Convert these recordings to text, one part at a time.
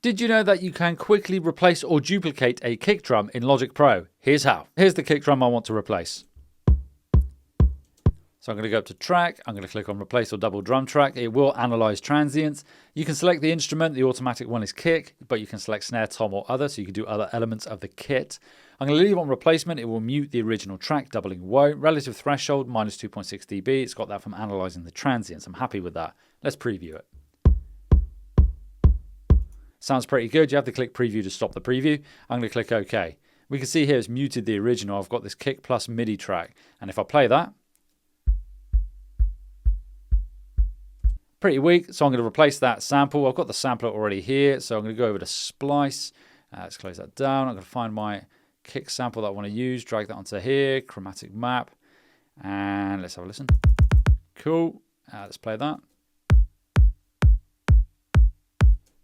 Did you know that you can quickly replace or duplicate a kick drum in Logic Pro? Here's how. Here's the kick drum I want to replace. So I'm going to go up to track, I'm going to click on replace or double drum track. It will analyze transients. You can select the instrument, the automatic one is kick, but you can select snare, tom or other, so you can do other elements of the kit. I'm going to leave on replacement, it will mute the original track, doubling woe. Relative threshold, minus 2.6 dB, it's got that from analyzing the transients. I'm happy with that. Let's preview it. Sounds pretty good. You have to click preview to stop the preview. I'm going to click OK. We can see here it's muted the original. I've got this kick plus MIDI track, and if I play that, pretty weak, so I'm going to replace that sample. I've got the sampler already here, so I'm going to go over to splice. Let's close that down. I'm going to find my kick sample that I want to use, drag that onto here, chromatic map, and let's have a listen. Cool. Let's play that.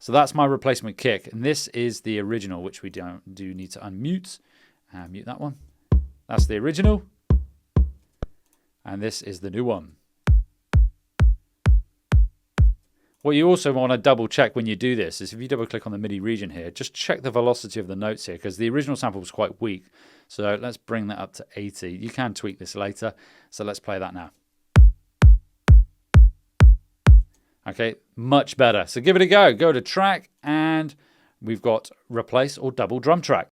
So that's my replacement kick, and this is the original, which we do need to unmute. Mute that one. That's the original, and this is the new one. What you also want to double check when you do this is if you double click on the MIDI region here, just check the velocity of the notes here, because the original sample was quite weak. So let's bring that up to 80. You can tweak this later. So let's play that now. Okay, much better. So give it a go. Go to track, and we've got replace or double drum track.